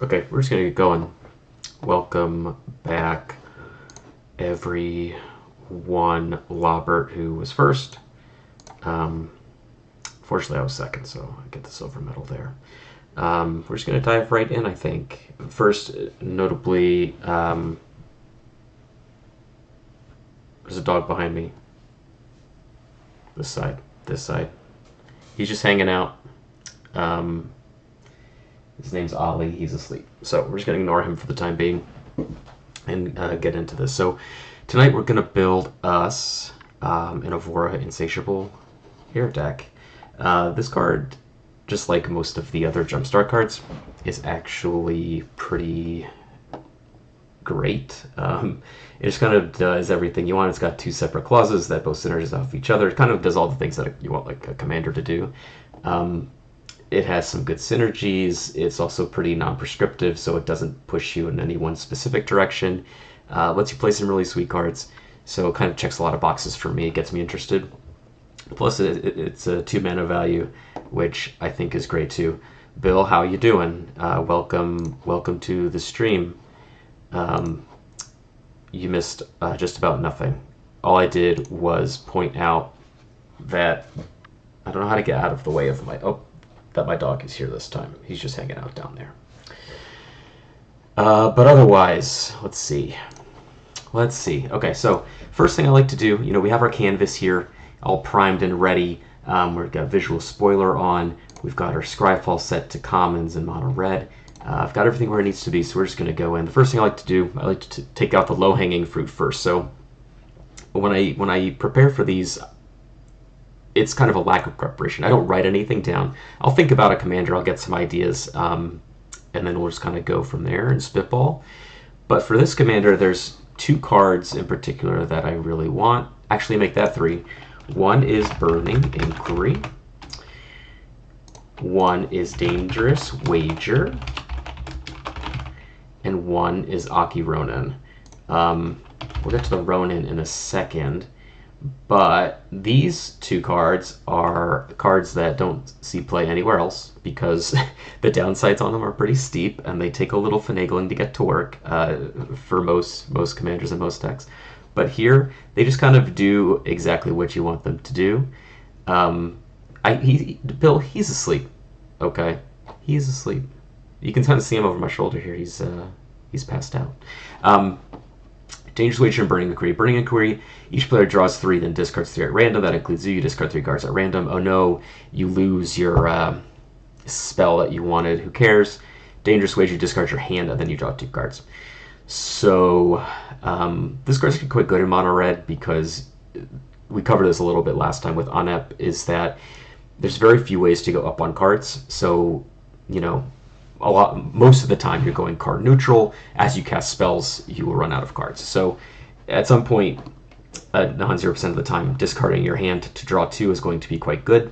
Okay, we're just gonna get going. Welcome back, everyone. Lobert, who was first. Fortunately, I was second, so I get the silver medal there. We're just gonna dive right in, I think. First, notably, there's a dog behind me. This side. This side. He's just hanging out. His name's Ollie. He's asleep. So we're just going to ignore him for the time being and get into this. So tonight we're going to build us an Ivora Insatiable Heir deck. This card, just like most of the other Jumpstart cards, is actually pretty great. It just kind of does everything you want. It's got two separate clauses that both synergize off each other. It kind of does all the things that you want like a commander to do. It has some good synergies. It's also pretty non-prescriptive, so it doesn't push you in any one specific direction. Lets you play some really sweet cards, so it kind of checks a lot of boxes for me. It gets me interested. Plus, it's a 2-mana value, which I think is great too. Bill, how you doing? Welcome to the stream. You missed just about nothing. All I did was point out that I don't know how to get out of the way of that my dog is here this time. He's just hanging out down there. But otherwise, let's see. Okay, so first thing I like to do, we have our canvas here, all primed and ready. We've got visual spoiler on. We've got our Scryfall set to commons and mono red. I've got everything where it needs to be, so we're just going to go in. The first thing I like to do, I like to take out the low-hanging fruit first. So when I prepare for these, it's kind of a lack of preparation. I don't write anything down. I'll think about a commander, I'll get some ideas, and then we'll just kind of go from there and spitball. But for this commander, there's 2 cards in particular that I really want. Actually, make that 3. One is Burning Inquiry. One is Dangerous Wager. And one is Aki Ronin. We'll get to the Ronin in a second. But these 2 cards are cards that don't see play anywhere else because the downsides on them are pretty steep and they take a little finagling to get to work for most commanders and most decks. But here, they just kind of do exactly what you want them to do. Bill, he's asleep. Okay, he's asleep. You can kind of see him over my shoulder here. He's passed out. Dangerous Wager and Burning Inquiry. Burning Inquiry, each player draws 3, then discards 3 at random. That includes you. You discard 3 cards at random. Oh no, you lose your spell that you wanted. Who cares? Dangerous Wager, you discard your hand, and then you draw 2 cards. So this card's quite good in mono red because we covered this a little bit last time with Anep, is that there's very few ways to go up on cards. So, most of the time you're going card neutral. As you cast spells, you will run out of cards. So at some point, 0% of the time, discarding your hand to draw 2 is going to be quite good.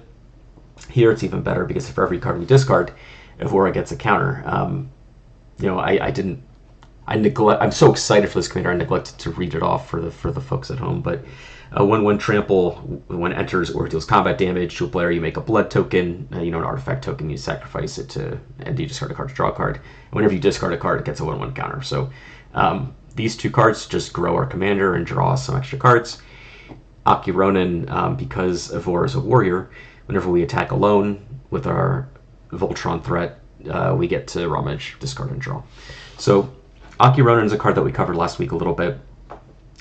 Here it's even better because for every card we discard, Ivora gets a counter. I'm so excited for this commander, I neglected to read it off for the folks at home. But when trample, when it enters or deals combat damage to a player, you make a blood token, an artifact token, you sacrifice it and you discard a card to draw a card. And whenever you discard a card, it gets a 1/1 counter. So these 2 cards just grow our commander and draw some extra cards. Aki Ronin, because Ivora is a warrior, whenever we attack alone with our Voltron threat, we get to rummage, discard, and draw. So Aki Ronin is a card that we covered last week a little bit.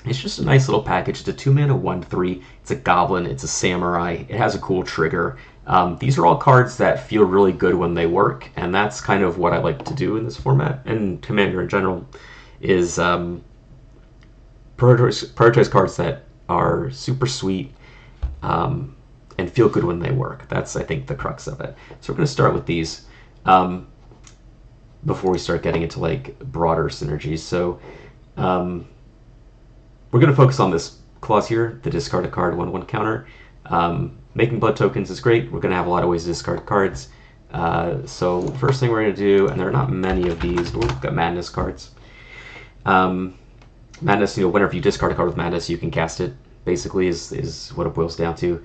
It's just a nice little package. It's a 2-mana 1/3. It's a goblin. It's a samurai. It has a cool trigger. These are all cards that feel really good when they work, and that's kind of what I like to do in this format and Commander in general. Is prioritize cards that are super sweet and feel good when they work. That's, I think, the crux of it. So we're going to start with these before we start getting into broader synergies. So we're going to focus on this clause here, the discard a card 1/1 counter. Making blood tokens is great. We're going to have a lot of ways to discard cards. So first thing we're going to do, and there are not many of these, but we've got Madness cards. Madness, whenever you discard a card with Madness, you can cast it, basically, is what it boils down to.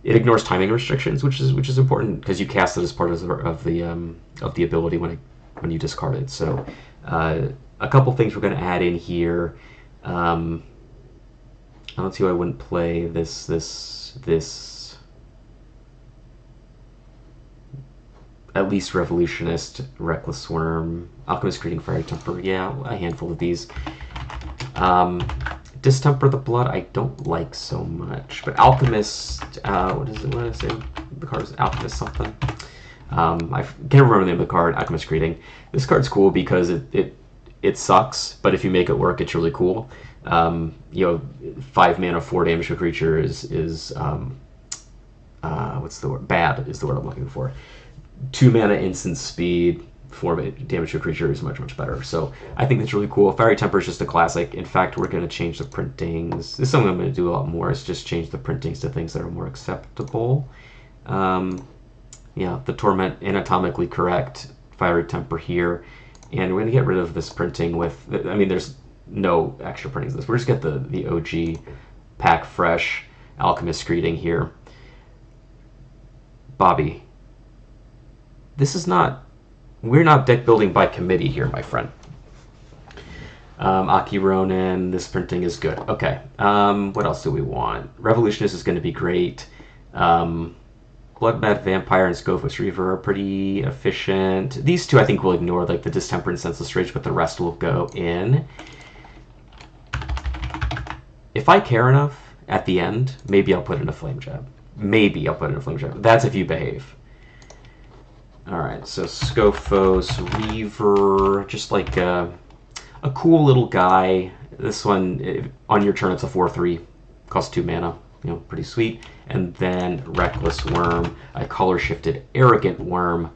It ignores timing restrictions, which is important because you cast it as part of the ability when it when you discard it. So a couple things we're going to add in here. I don't see why I wouldn't play this at least Revolutionist, Reckless Worm, Alchemist Creating Fiery Temper. Yeah, a handful of these. Distemper the Blood I don't like so much, but Alchemist, what is it? What is it? The card is Alchemist something. I can't remember the name of the card. Alchemist Greeting. This card's cool because it sucks, but if you make it work, it's really cool. 5 mana, 4 damage to a creature is what's the word? Bad is the word I'm looking for. 2 mana, instant speed, 4 damage to a creature is much better. So I think that's really cool. Fiery Temper is just a classic. In fact, we're going to change the printings. This is something I'm going to do a lot more. Is just change the printings to things that are more acceptable. The Torment, anatomically correct, Fiery Temper here. And we're going to get rid of this printing with, I mean, there's no extra printings in this. We're just get the OG pack fresh Alchemist Greeting here. Bobby, this is not, we're not deck building by committee here, my friend. Aki Ronin, this printing is good. Okay, what else do we want? Revolutionist is going to be great. Bloodbath Vampire and Scophus Reaver are pretty efficient. These two I think we'll ignore, like the Distemper and Senseless Rage, but the rest will go in. If I care enough, at the end, maybe I'll put in a Flame Jab. Maybe I'll put in a Flame Jab. That's if you behave. Alright, so Scophos Reaver, just like a cool little guy. This one, on your turn, it's a 4/3, costs 2 mana. Pretty sweet. And then Reckless Worm, a color-shifted Arrogant Worm,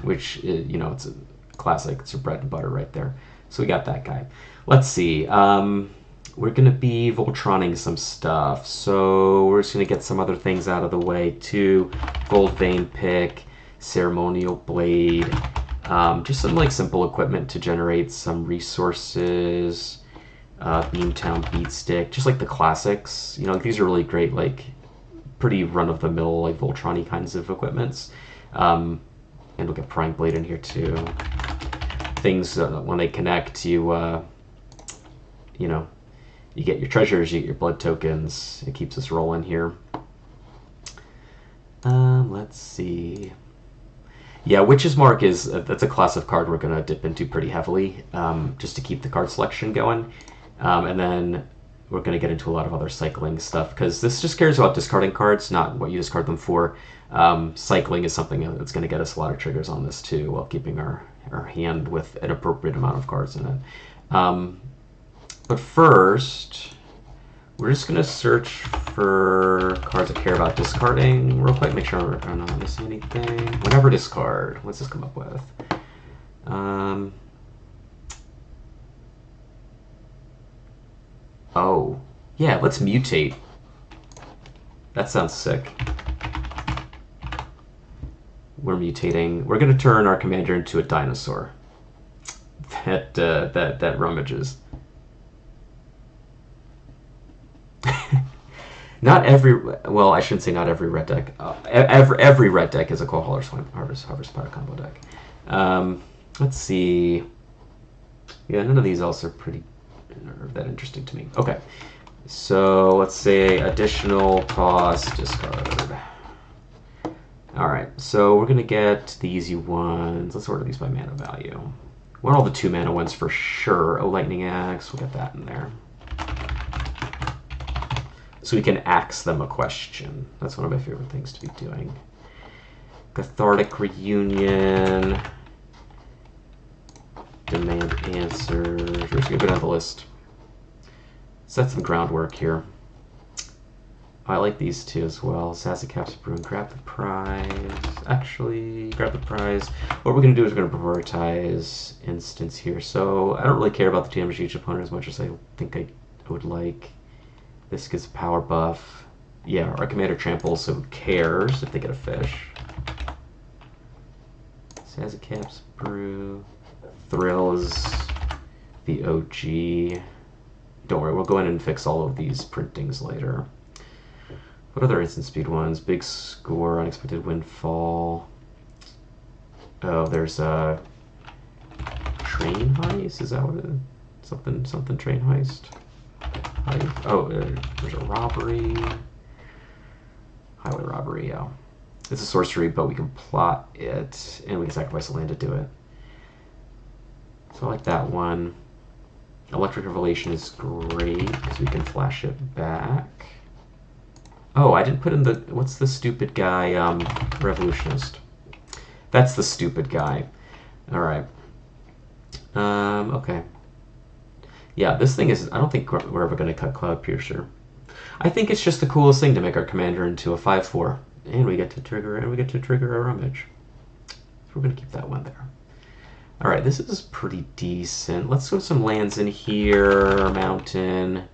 which, it's a classic. It's a bread and butter right there. So we got that guy. Let's see. We're going to be Voltroning some stuff. So we're just going to get some other things out of the way, too. Gold Vein Pick, Ceremonial Blade, just some, simple equipment to generate some resources. Beamtown Beatstick, just like the classics. These are really great, pretty run-of-the-mill, Voltron-y kinds of equipments. And we'll get Prying Blade in here too. Things when they connect, you get your treasures, you get your blood tokens. It keeps us rolling here. Let's see. Yeah, Witch's Mark that's a class of card we're gonna dip into pretty heavily, just to keep the card selection going. And then we're going to get into a lot of other cycling stuff, because this just cares about discarding cards, not what you discard them for. Cycling is something that's going to get us a lot of triggers on this too, while keeping our hand with an appropriate amount of cards in it. But first, we're just going to search for cards that care about discarding real quick, make sure I'm not missing anything. Whenever discard, what's this come up with? Oh, yeah, let's mutate. That sounds sick. We're mutating. We're going to turn our commander into a dinosaur. That rummages. Not every, well, I shouldn't say not every red deck. Every red deck is a Cold Harvest Power combo deck. Let's see. Yeah, none of these also are that interesting to me. Okay, so let's say additional cost discard. All right, so we're gonna get the easy ones. Let's order these by mana value. We want all the 2 mana ones for sure. A Lightning Axe, we'll get that in there. So we can axe them a question. That's one of my favorite things to be doing. Cathartic Reunion. Demand answers. We're just gonna go down the list. Set some groundwork here. I like these two as well. Sassy Caps Brew and grab the prize. Actually, grab the prize. What we're gonna do is we're gonna prioritize instance here. So I don't really care about the damage to each opponent as much as I think I would like. This gives a power buff. Yeah, our commander tramples, so who cares if they get a fish? Sassy Caps Brew. Thrill is the OG. Don't worry, we'll go in and fix all of these printings later. What other instant speed ones? Big Score, Unexpected Windfall. Oh, there's a train heist. Is that what it is? Something train heist. Oh, there's a robbery. Highway robbery, yeah. It's a sorcery, but we can plot it, and we can sacrifice a land to do it. So I like that one. Electric Revelation is great, because we can flash it back. Oh, I didn't put in the... What's the stupid guy? Revolutionist. That's the stupid guy. Alright. Okay. Yeah, this thing is... I don't think we're ever going to cut Cloud Piercer. I think it's just the coolest thing to make our commander into a 5/4. And we get to trigger a rummage. So we're going to keep that one there. Alright, this is pretty decent. Let's throw some lands in here. Mountain.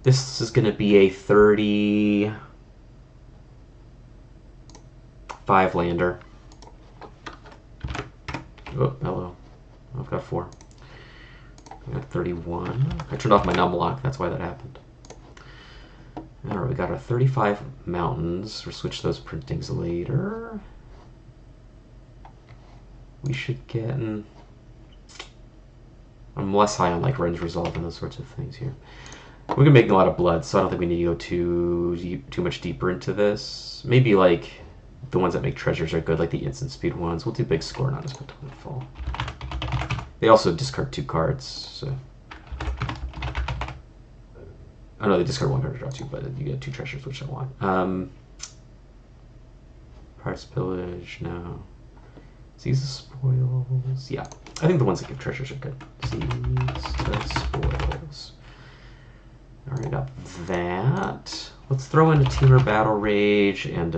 This is going to be a 35 lander. Oh, hello. I've got 4. I got 31. I turned off my num lock. That's why that happened. Alright, we got our 35 mountains. We'll switch those printings later. We should get... I'm less high on like Ren's Resolve and those sorts of things here. We're going to make a lot of blood, so I don't think we need to go too much deeper into this. Maybe like the ones that make treasures are good, like the instant speed ones. We'll do big score, not as full. They also discard 2 cards, so... Oh no, they discard 1 card to draw 2, but you get 2 treasures, which I want. Parts Pillage, no. Seize the Spoils, yeah. I think the ones that give treasures are good. Seize the Spoils. Alright, got that. Let's throw in a Teamer Battle Rage and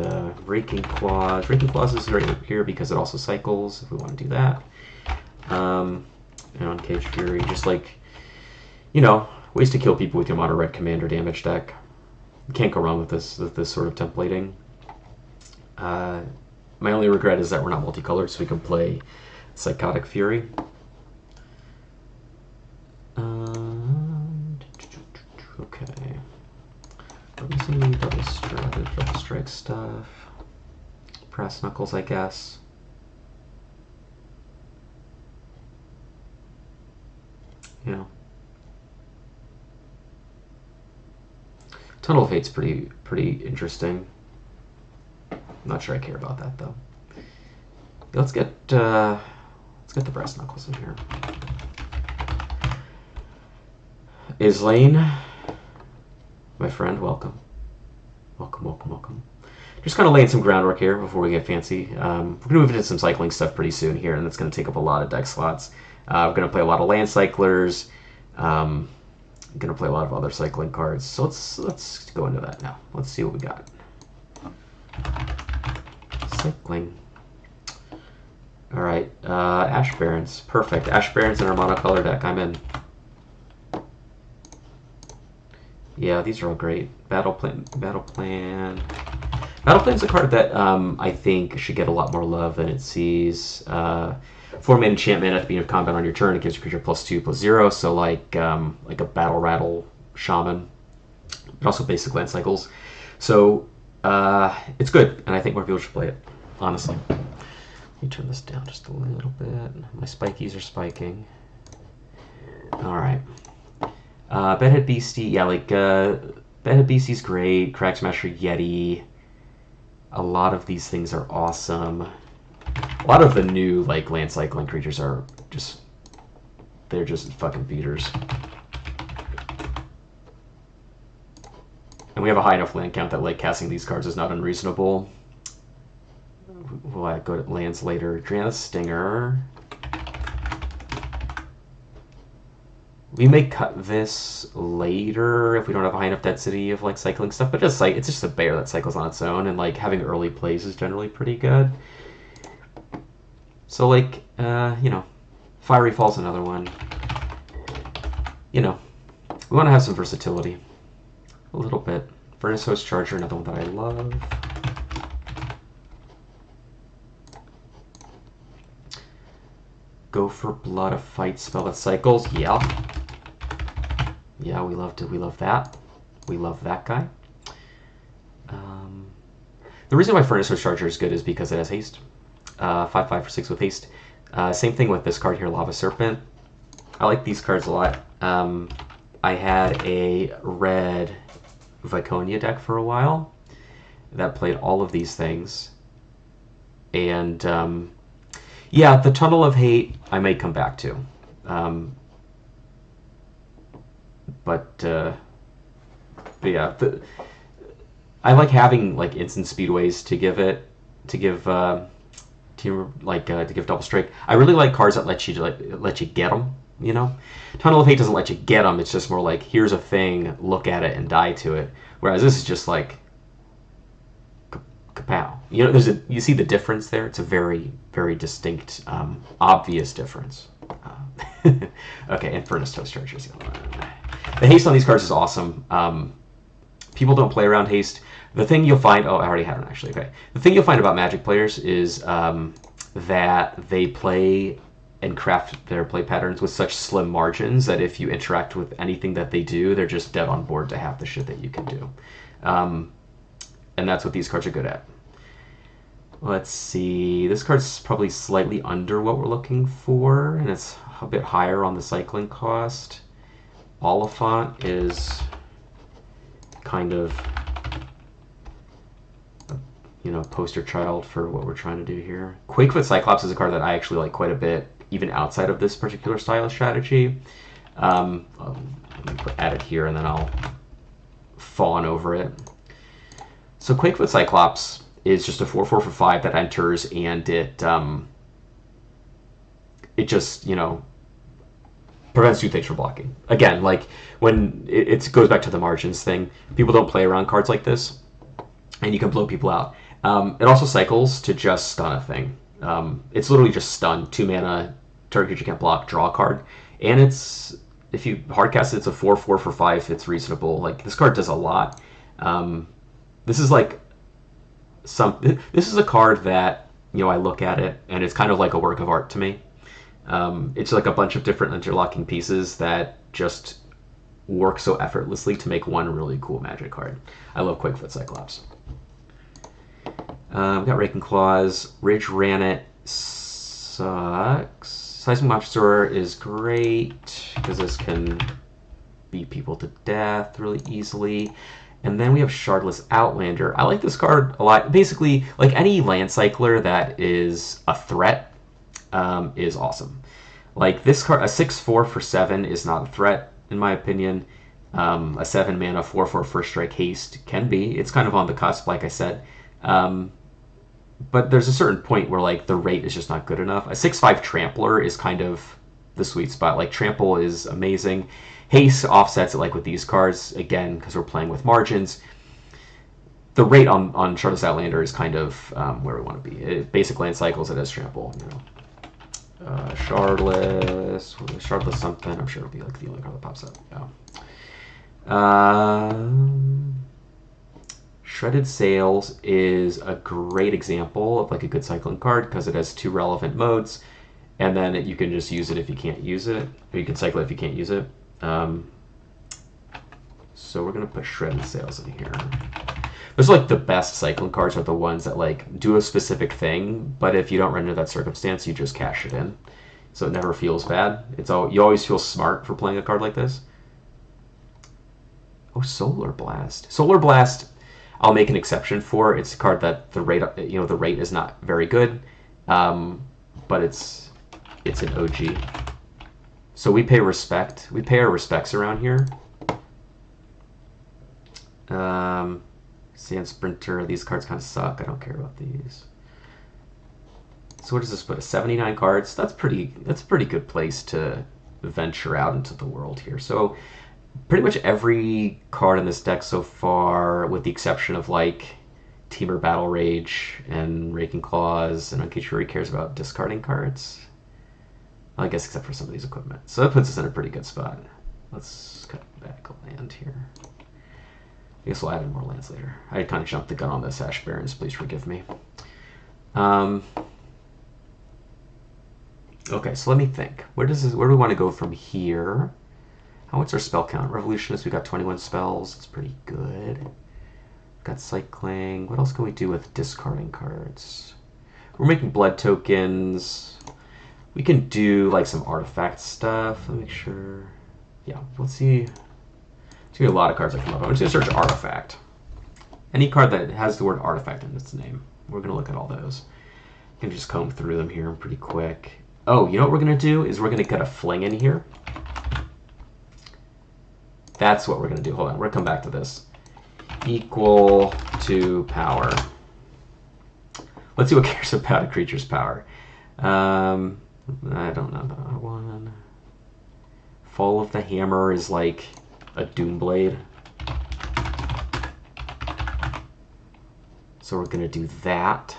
Raking Claws. Raking Claws is right here because it also cycles, if we want to do that. And Uncaged Fury, just like, you know, ways to kill people with your mono red commander damage deck. You can't go wrong with this sort of templating. My only regret is that we're not multicolored, so we can play Psychotic Fury. Okay. Double strike stuff. Brass Knuckles, I guess. Yeah. Tunnel of Fate's pretty interesting. I'm not sure I care about that though. Let's get the Brass Knuckles in here. Islane, my friend, welcome. Welcome. Just kind of laying some groundwork here before we get fancy. We're going to move into some cycling stuff pretty soon here, and that's going to take up a lot of deck slots. We're going to play a lot of land cyclers. Going to play a lot of other cycling cards. So let's go into that now. Let's see what we got. Cycling. All right, Ash Barrens, perfect. Ash Barrens in our monocolor deck. I'm in. Yeah, these are all great. Battle Plan. Battle Plan's a card that I think should get a lot more love than it sees. 4-mana enchantment at the beginning of combat on your turn. It gives your creature +2/+0. So like a Battle Rattle Shaman. But also basic land cycles. So it's good, and I think more people should play it. Honestly. Let me turn this down just a little bit. My spikies are spiking. All right. Bedhead Beastie, yeah, like Bedhead Beastie's great. Crag Smasher Yeti. A lot of these things are awesome. A lot of the new like land cycling creatures are just fucking beaters. And we have a high enough land count that like casting these cards is not unreasonable. We'll go to lands later. Drana Stinger. We may cut this later if we don't have a high enough density of like cycling stuff, but just like it's just a bear that cycles on its own, and like having early plays is generally pretty good. So like you know, Fiery Fall's another one. You know, we want to have some versatility, a little bit. Furnace Host Charger, another one that I love. Go for Blood, a fight spell that cycles. Yeah. Yeah, we love that. We love that guy. The reason why Furnace Host Charger is good is because it has haste. 5/5 for 6 with haste. Same thing with this card here, Lava Serpent. I like these cards a lot. I had a red Viconia deck for a while that played all of these things. And yeah, the Tunnel of Hate I may come back to. But yeah, I like having like instant speedways to give to give double strike. I really like cards that let you get them. You know, Tunnel of Hate doesn't let you get them. It's just more like, here's a thing, look at it and die to it. Whereas this is just like, kapow. You know, you see the difference there. It's a very, very distinct, obvious difference. Okay, and Furnace Toast Chargers. The haste on these cards is awesome. People don't play around haste. The thing you'll find, oh, I already had one actually. Okay, the thing you'll find about Magic players is that they play and craft their play patterns with such slim margins that if you interact with anything that they do, they're just dead on board to half the shit that you can do. And that's what these cards are good at. Let's see. This card's probably slightly under what we're looking for, and it's a bit higher on the cycling cost. Oliphant is kind of, you know, poster child for what we're trying to do here. Quakefoot Cyclops is a card that I actually like quite a bit, even outside of this particular style of strategy. Let me add it here, and then I'll fawn over it. So Quakefoot Cyclops is just a 4/4 for 5 that enters, and it just, you know, prevents two things from blocking. Again, like when it goes back to the margins thing, people don't play around cards like this, and you can blow people out. It also cycles to just stun a thing. It's literally just stun, 2 mana, target creature can't block, draw a card, and it's, if you hardcast it, it's a 4/4 for 5. It's reasonable. Like, this card does a lot. This is like this is a card that, you know, I look at it and it's kind of like a work of art to me. It's like a bunch of different interlocking pieces that just work so effortlessly to make one really cool Magic card. I love Quakefoot Cyclops. We've got Raking Claws. Ridge Rannet sucks. Seismic Monster is great because this can beat people to death really easily. And then we have Shardless Outlander. I like this card a lot. Basically, like any land cycler that is a threat is awesome. Like this card, a 6/4 for 7 is not a threat, in my opinion. A 7 mana 4/4 first strike haste can be. It's kind of on the cusp, like I said. But there's a certain point where like the rate is just not good enough. A 6/5 Trampler is kind of the sweet spot. Like Trample is amazing. Haste offsets it, like with these cards, again, because we're playing with margins. The rate on Shardless Outlander is kind of where we want to be. Basic land cycles, it has Trample, you know. Shardless something. I'm sure it'll be like the only card that pops up. Yeah. Shredded Sails is a great example of like a good cycling card because it has 2 relevant modes, and then you can just use it if you can't use it, or you can cycle it if you can't use it. So we're gonna put Shredded Sails in here. Those are like the best cycling cards are the ones that like do a specific thing, but if you don't run into that circumstance, you just cash it in, so it never feels bad. You always feel smart for playing a card like this. Oh, Solar Blast. Solar Blast, I'll make an exception for. It's a card that the rate is not very good, but it's an OG. So we pay respect. We pay our respects around here. Sand Sprinter. These cards kind of suck. I don't care about these. So what does this put? 79 cards. That's a pretty good place to venture out into the world here. So pretty much every card in this deck so far, with the exception of like Temur Battle Rage and Raking Claws, and Unkachuri cares about discarding cards. I guess except for some of these equipment. So that puts us in a pretty good spot. Let's cut back a land here. I guess we'll add in more lands later. I kind of jumped the gun on this, Ash Barrens. Please forgive me. Okay, so let me think. Where do we want to go from here? What's our spell count? Revolutionist, we got 21 spells. It's pretty good. Got cycling. What else can we do with discarding cards? We're making blood tokens. We can do like some artifact stuff. Let me make sure. Yeah, let's see. There's gonna be a lot of cards that come up. I'm just gonna search artifact. Any card that has the word artifact in its name. We're gonna look at all those. You can just comb through them here pretty quick. Oh, you know what we're gonna do is we're gonna get a fling in here. That's what we're gonna do. Hold on, we're gonna come back to this. Equal to power. Let's see what cares about a creature's power. I don't know that one. Fall of the Hammer is like a Doomblade. So we're gonna do that.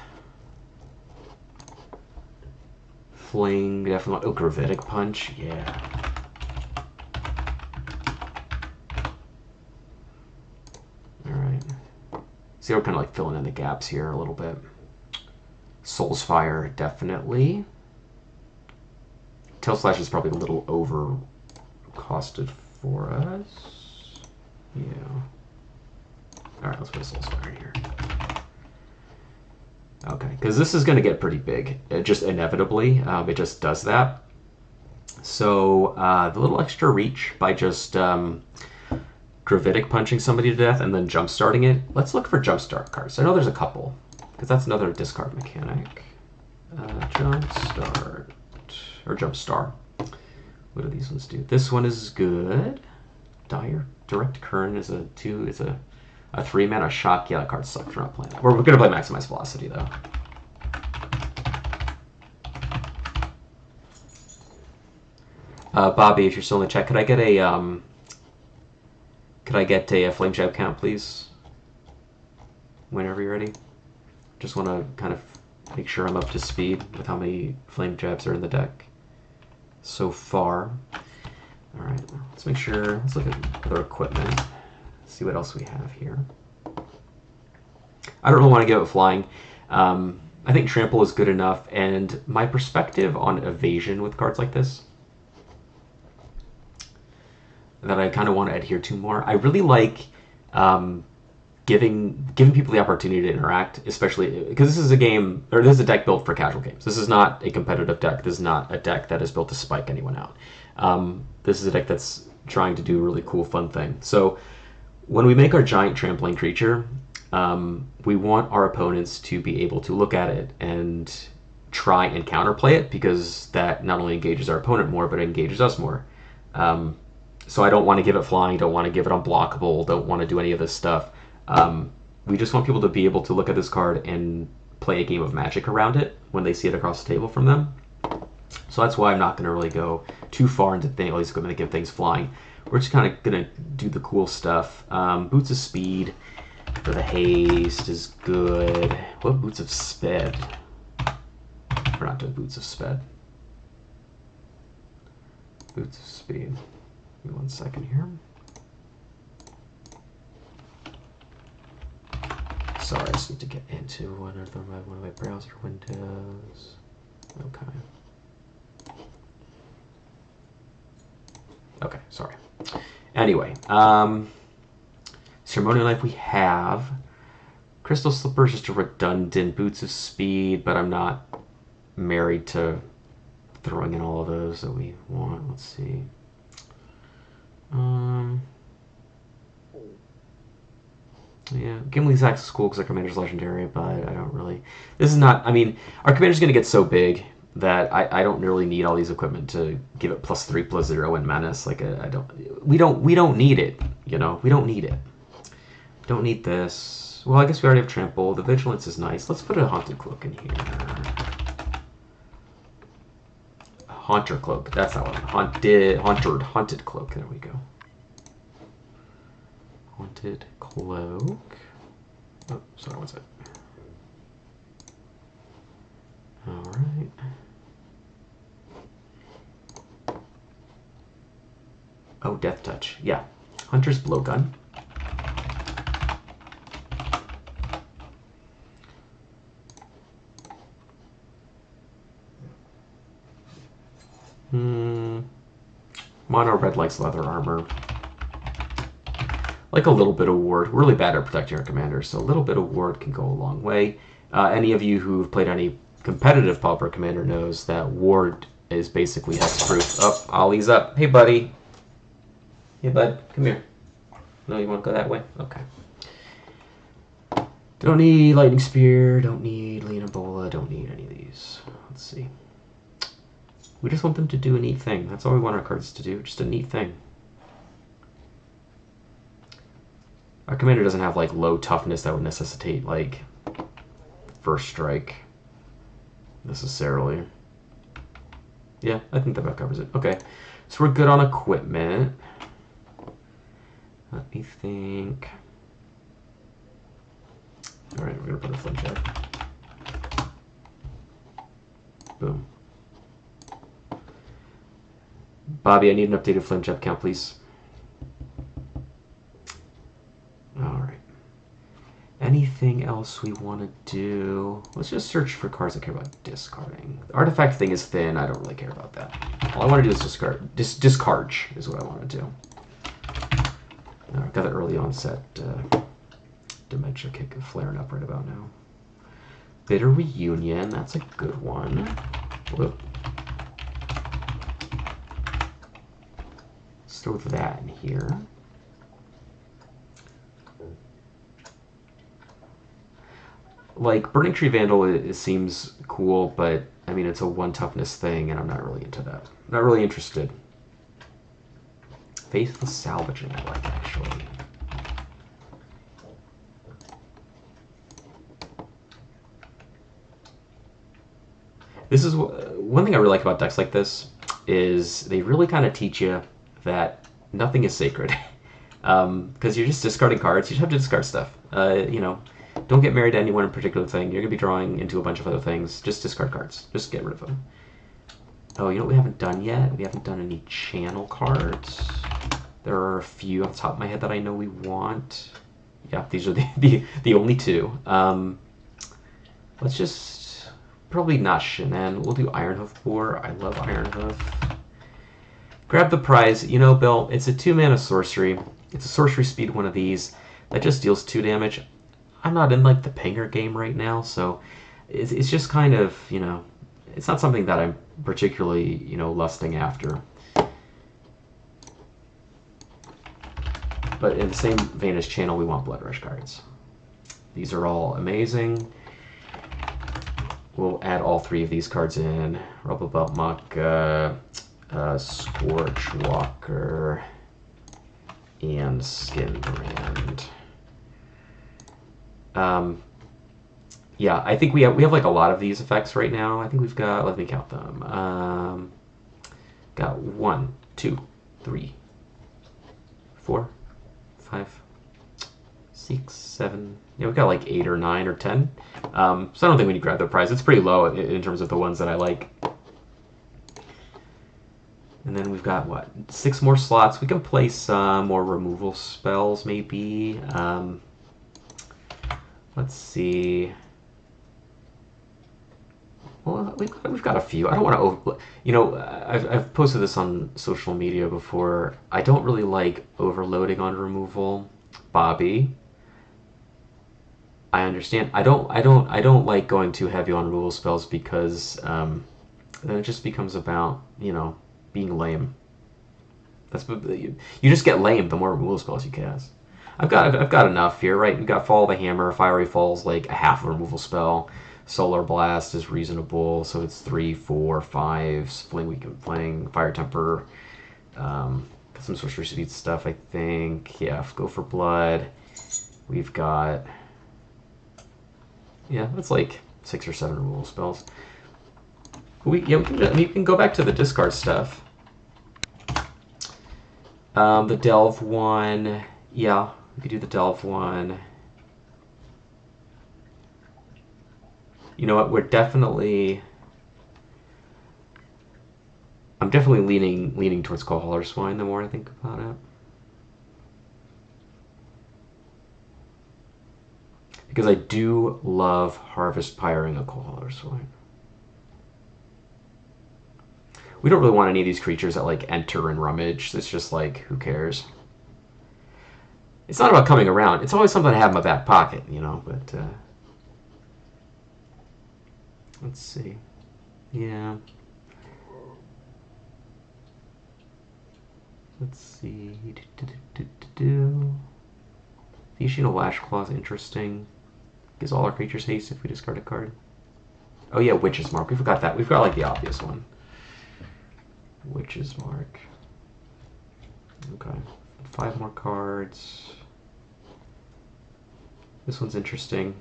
Fling, definitely. Oh, Gravitic Punch, yeah. Alright. See, we're kind of like filling in the gaps here a little bit. Soul's Fire, definitely. Tail Slash is probably a little over costed for us. Yeah. Alright, let's put a Soul's Fire in here. Okay, because this is going to get pretty big. It just inevitably, it just does that. So the little extra reach by just Gravitic punching somebody to death and then jump starting it. Let's look for jump start cards. I know there's a couple, because that's another discard mechanic. Jump start or jump star. What do these ones do? This one is good. Direct Current is a 2. It's a 3-mana shock. Yeah, that card sucks. We're not playing that. We're going to play Maximize Velocity, though. Bobby, if you're still in the chat, could I get a Flame Jab count, please? Whenever you're ready. Just want to kind of make sure I'm up to speed with how many Flame Jabs are in the deck so far. All right, let's make sure. Let's look at other equipment. See what else we have here. I don't really want to give it flying. I think trample is good enough, and my perspective on evasion with cards like this that I kind of want to adhere to more. I really like giving people the opportunity to interact, especially because this is a game, or this is a deck built for casual games. This is not a competitive deck. This is not a deck that is built to spike anyone out. This is a deck that's trying to do a really cool, fun thing. So when we make our giant trampling creature, we want our opponents to be able to look at it and try and counterplay it, because that not only engages our opponent more, but it engages us more. So I don't want to give it flying, don't want to give it unblockable, don't want to do any of this stuff. We just want people to be able to look at this card and play a game of Magic around it when they see it across the table from them. So that's why I'm not going to really go too far into all these equipment to give things flying. We're just kind of going to do the cool stuff. Boots of Speed for the haste is good. What Boots of Sped? We're not doing Boots of Sped. Boots of Speed. Give me 1 second here. Sorry, I just need to get into one of my browser windows. Okay. Okay, sorry. Anyway, Ceremonial Knife we have. Crystal Slipper is just a redundant. Boots of Speed, but I'm not married to throwing in all of those that we want. Let's see. Yeah, Gimli's Axe is cool because our commander's legendary, but I don't really... This is not... I mean, our commander's going to get so big that I don't really need all these equipment to give it +3/+0 in Menace. Like, we don't need it, you know? We don't need it. Don't need this. Well, I guess we already have Trample. The Vigilance is nice. Let's put a Haunted Cloak in here. Haunter Cloak. That's that one. Haunted Cloak. There we go. Haunted Cloak. Oh, sorry, what's it? Alright. Oh, Death Touch. Yeah. Hunter's Blowgun. Mono Red likes leather armor. Like a little bit of ward. We're really bad at protecting our commanders, so a little bit of ward can go a long way. Any of you who've played any competitive pauper commander knows that ward is basically hexproof. Oh, Ollie's up. Hey, buddy. Hey, bud. Come here. No, you want to go that way? Okay. Don't need lightning spear. Don't need lean ebola. Don't need any of these. Let's see. We just want them to do a neat thing. That's all we want our cards to do. Just a neat thing. Our commander doesn't have like low toughness that would necessitate like first strike necessarily. Yeah, I think that about covers it. Okay, so we're good on equipment. Let me think. All right, we're gonna put a flint check. Boom. Bobby, I need an updated flint check count, please. All right. Anything else we want to do? Let's just search for cards that care about discarding. The artifact thing is thin. I don't really care about that. All I want to do is discard. Discard is what I want to do. I've got the early onset dementia kick flaring up right about now. Bitter Reunion. That's a good one. Whoa. Let's throw that in here. Like, Burning Tree Vandal, it seems cool, but, I mean, it's a one toughness thing, and I'm not really into that. I'm not really interested. Faithful Salvaging I like, actually. This is one thing I really like about decks like this, is they really kind of teach you that nothing is sacred. Because you're just discarding cards, you just have to discard stuff. You know, don't get married to any one particular thing. You're going to be drawing into a bunch of other things. Just discard cards. Just get rid of them. Oh, you know what we haven't done yet? We haven't done any channel cards. There are a few off the top of my head that I know we want. Yeah, these are the only two. Let's just... Probably not Shenan. We'll do Ironhoof Boar. I love Ironhoof. Grab the prize. You know, Bill, it's a 2-mana sorcery. It's a sorcery speed one of these that just deals 2 damage. I'm not in like the pinger game right now, so it's just kind of, you know, it's not something that I'm particularly, you know, lusting after. But in the same vein as Channel, we want Blood Rush cards. These are all amazing. We'll add all 3 of these cards in. Rubblebelt Muck, Scorchwalker, and Skinbrand. Yeah, I think we have like a lot of these effects right now. I think we've got, let me count them. Got 1, 2, 3, 4, 5, 6, 7. Yeah, we've got like 8 or 9 or 10. So I don't think we need to grab the prize. It's pretty low in terms of the ones that I like. And then we've got, what, 6 more slots. We can play some more removal spells, maybe. Let's see. Well, we've got a few. I don't want to over... You know, I've posted this on social media before. I don't really like overloading on removal. Bobby, I understand. I don't like going too heavy on removal spells because then it just becomes about, you know, being lame. That's you just get lame the more removal spells you cast. I've got enough here, right? We've got Fall of the Hammer, Fiery Fall's like a half a removal spell. Solar Blast is reasonable, so it's 3, 4, 5. Fling we can fling. Fire Temper. Got some sorcery speed stuff, I think. Yeah, go for blood. We've got, yeah, that's like 6 or 7 removal spells. We can go back to the discard stuff. The Delve one, yeah, we could do the Delve one. You know what? I'm definitely leaning towards Kohaler Swine the more I think about it. Because I do love Harvest Pyring a Kohaler Swine. We don't really want any of these creatures that like enter and rummage. It's just like, who cares? It's not about coming around. It's always something to have in my back pocket, you know, but Let's see. Yeah. Let's see. The issue of Lash Claw is interesting. Gives all our creatures haste if we discard a card. Oh yeah, Witch's Mark. We forgot that. We've got like the obvious one. Witch's Mark. Okay. 5 more cards. This one's interesting.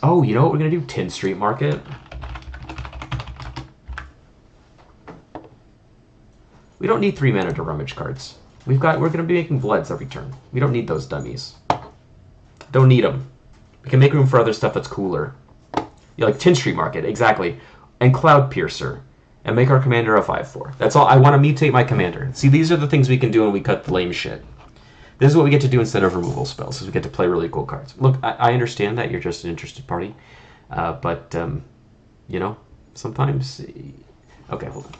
Oh, you know what we're gonna do? Tin Street Market. We don't need 3 mana to rummage cards. We're gonna be making Bloods every turn. We don't need those dummies. Don't need them. We can make room for other stuff that's cooler. Yeah, like Tin Street Market, exactly. And Cloud Piercer. And make our commander a 5/4. That's all. I want to mutate my commander. See, these are the things we can do when we cut the lame shit. This is what we get to do instead of removal spells, is we get to play really cool cards. Look, I understand that you're just an interested party. But, you know, sometimes... Okay, hold on.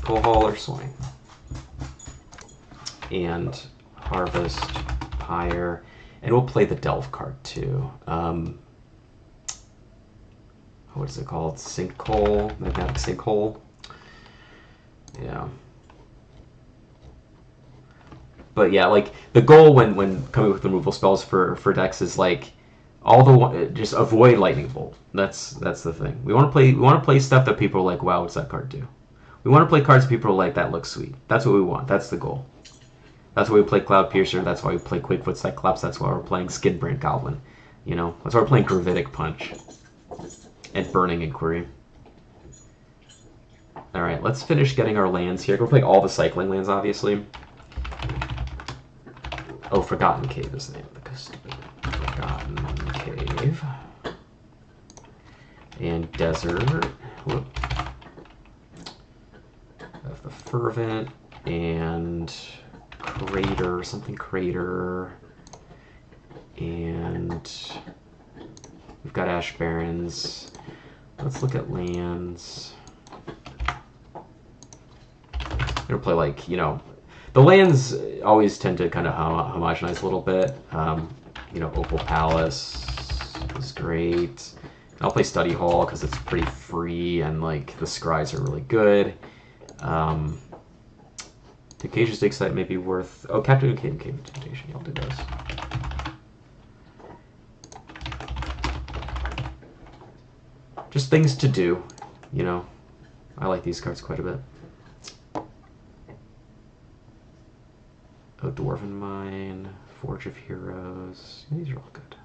Coal Hauler, Swine. And Harvest, Hire. And we'll play the Delve card, too. What is it called? Sinkhole? Magnetic Sinkhole? Yeah. But yeah, like, the goal when coming with removal spells for decks is, like, just avoid Lightning Bolt. That's the thing. We want to play stuff that people are like, wow, what's that card do? We want to play cards people are like, that looks sweet. That's what we want. That's the goal. That's why we play Cloud Piercer. That's why we play Quickfoot Cyclops. That's why we're playing Skinbrand Goblin. You know, that's why we're playing Gravitic Punch and Burning Inquiry. All right, let's finish getting our lands here. We're playing all the cycling lands, obviously. Oh, Forgotten Cave is the name of the custodian. Forgotten Cave. And Desert. Whoop. I have the Fervent and Crater, something Crater. And we've got Ash Barrens. Let's look at lands. I'm gonna play, like, you know, the lands always tend to kind of homogenize a little bit. You know, Opal Palace is great. I'll play Study Hall because it's pretty free and, like, the scries are really good. The Cage Stakes site may be worth... Oh, Captain Cave Temptation. Yeah, I'll do those. Just things to do, you know. I like these cards quite a bit. Oh, Dwarven Mine, Forge of Heroes. These are all good.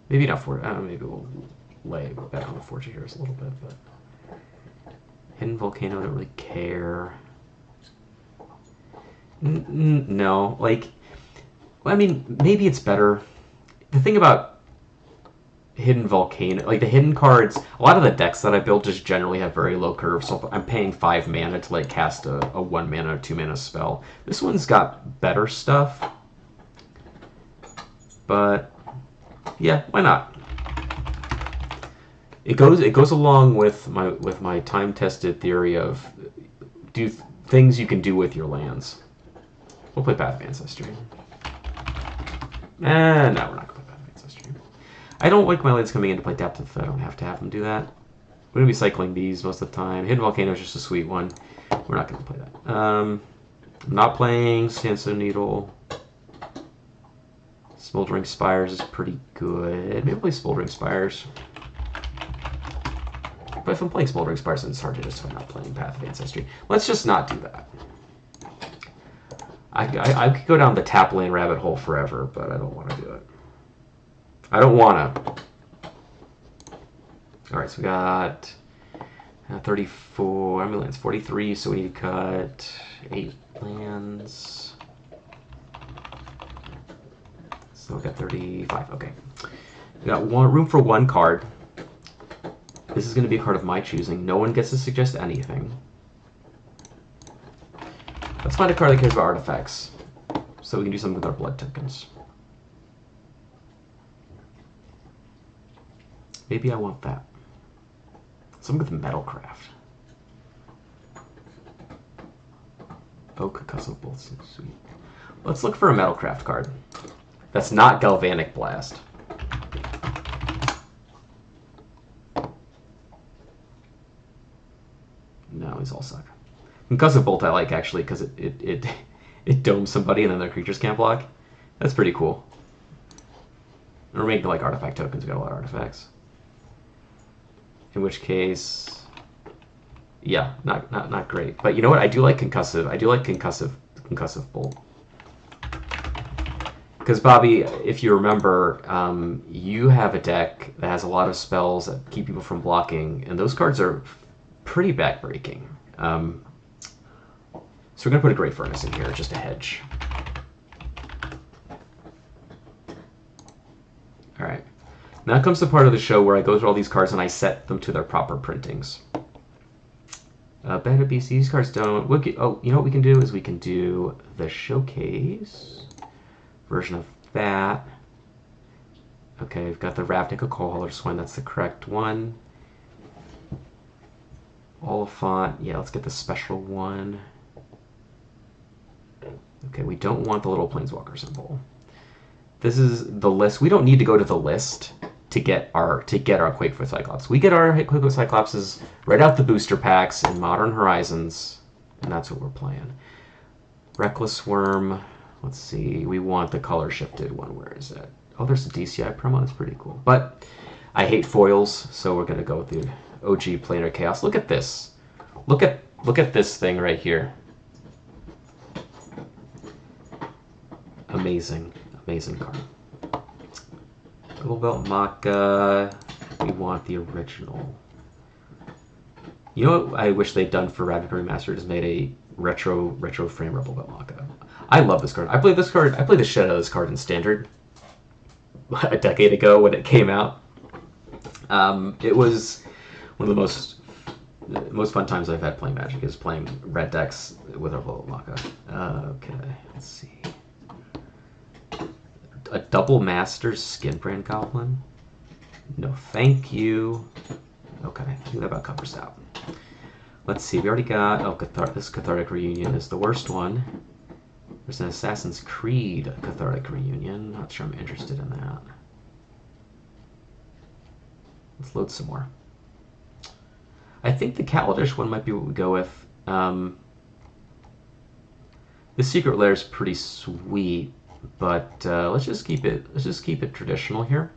Maybe not Forge. Maybe we'll lay bet on the Forge of Heroes a little bit, but Hidden Volcano, don't really care. No, like, I mean, maybe it's better. The thing about Hidden Volcano, like the hidden cards, a lot of the decks that I build just generally have very low curves, so I'm paying 5 mana to, like, cast a 1 mana or 2 mana spell. This one's got better stuff, but yeah, why not? It goes along with my time-tested theory of do things you can do with your lands. We'll play Path of Ancestry. No, we're not going to play Path of Ancestry. I don't like my lands coming in to play Depth if I don't have to have them do that. We're going to be cycling these most of the time. Hidden Volcano is just a sweet one. We're not going to play that. I'm not playing Sandstone Needle. Smoldering Spires is pretty good. Maybe I'll play Smoldering Spires. But if I'm playing Smoldering Spires, then it's hard to justify not playing Path of Ancestry. Let's just not do that. I could go down the tap lane rabbit hole forever, but I don't want to do it. I don't want to. All right, so we got 34. How many lands? 43, so we need to cut 8 lands. So we got 35. Okay. We got room for 1 card. This is going to be a card of my choosing. No one gets to suggest anything. Let's find a card that cares about artifacts, so we can do something with our blood tokens. Maybe I want that. Something with Metalcraft. Oak, Cussle Bolts, sweet. Let's look for a Metalcraft card. That's not Galvanic Blast. these all suck. Concussive Bolt I like, actually, because it domes somebody and then their creatures can't block. That's pretty cool. And we're making like artifact tokens. We got a lot of artifacts. In which case, yeah, not great. But you know what? I do like concussive. I do like concussive bolt. Because Bobby, if you remember, you have a deck that has a lot of spells that keep people from blocking, and those cards are pretty backbreaking. So we're going to put a Great Furnace in here, just a hedge. All right. Now comes the part of the show where I go through all these cards and I set them to their proper printings. Beta BC, these cards don't... oh, you know what we can do is we can do the showcase version of that. Okay, we've got the Ravnica Coalhauler Swine. That's the correct one. Oliphant. Yeah, let's get the special one. Okay, we don't want the little Planeswalker symbol. This is the list. We don't need to go to the list to get our Quakefoot Cyclops. We get our Quakefoot Cyclopses right out the booster packs in Modern Horizons, and that's what we're playing. Reckless Worm. Let's see. We want the color shifted one. Where is it? Oh, there's a DCI promo. That's pretty cool. But I hate foils, so we're gonna go with the OG Planar Chaos. Look at this. Look at this thing right here. Amazing, amazing card. Double Belt Maka. We want the original. You know what I wish they'd done for Ravnica Remastered is made a retro frame Rebel Belt Maka. I love this card. I played this card. I played the shit out of this card in Standard a decade ago when it came out. It was one of the most fun times I've had playing Magic is playing red decks with a Rebel Belt Maka. Okay, let's see. A double Masters Skinbrand Goblin? No, thank you. Okay, I think that about covers that. Let's see, we already got... oh, this Cathartic Reunion is the worst one. There's an Assassin's Creed Cathartic Reunion. Not sure I'm interested in that. Let's load some more. I think the Kaladesh one might be what we go with. The Secret Lair is pretty sweet. But let's just keep it traditional here.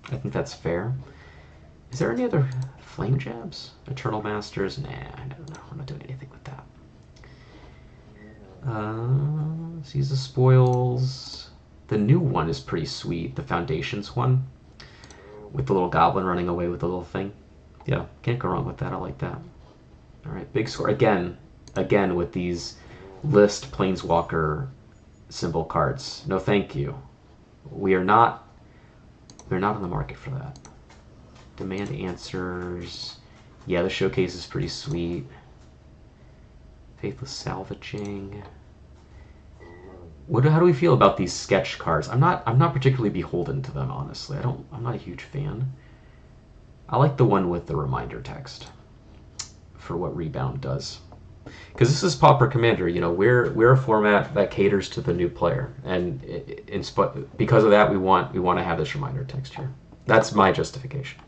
I think that's fair. Is there any other flame jabs? Eternal Masters? Nah, I don't know. I'm not doing anything with that. Let's use the spoils. The new one is pretty sweet. The Foundations one, with the little goblin running away with the little thing. Yeah, can't go wrong with that. I like that. All right, big score again with these list Planeswalker symbol cards. No, thank you. We're not in the market for that. Demand Answers. Yeah, the showcase is pretty sweet. Faithless Salvaging. How do we feel about these sketch cards? I'm not particularly beholden to them, honestly. I'm not a huge fan. I like the one with the reminder text for what Rebound does. Because this is Pauper Commander, you know, we're a format that caters to the new player, and because of that, we want to have this reminder text here. That's my justification.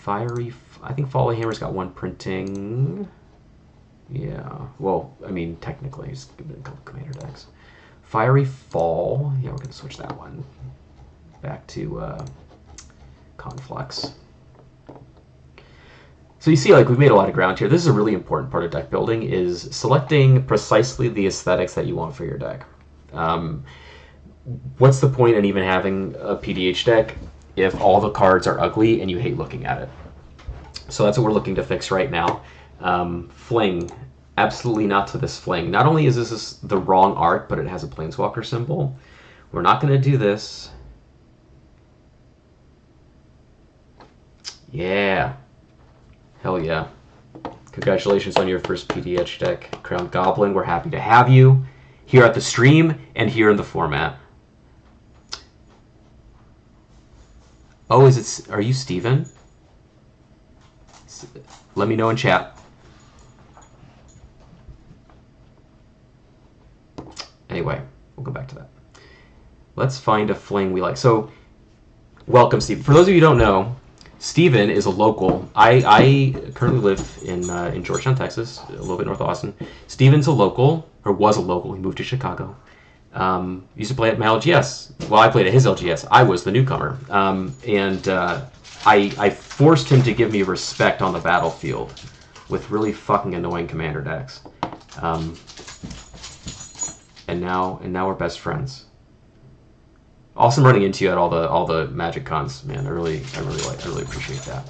I think Folly Hammer's got one printing. Yeah, well, I mean, technically, he's given a couple commander decks. Fiery Fall. Yeah, we're gonna switch that one back to Conflux. So you see, like, we've made a lot of ground here. This is a really important part of deck building, is selecting precisely the aesthetics that you want for your deck. What's the point in even having a PDH deck if all the cards are ugly and you hate looking at it? So that's what we're looking to fix right now. Fling. Absolutely not to this Fling. Not only is this the wrong art, but it has a Planeswalker symbol. We're not going to do this. Yeah. Hell yeah. Congratulations on your first PDH deck, Crown Goblin. We're happy to have you here at the stream and here in the format. Oh, are you Steven? Let me know in chat. Anyway, we'll go back to that. Let's find a Fling we like. So, welcome, Steve. For those of you who don't know, Steven is a local. I currently live in Georgetown, Texas, a little bit north of Austin. Steven's a local, or was a local. He moved to Chicago. Used to play at my LGS. Well, I played at his LGS. I was the newcomer. I forced him to give me respect on the battlefield with really fucking annoying commander decks. And now we're best friends. Awesome running into you at all the Magic cons, man. I really appreciate that.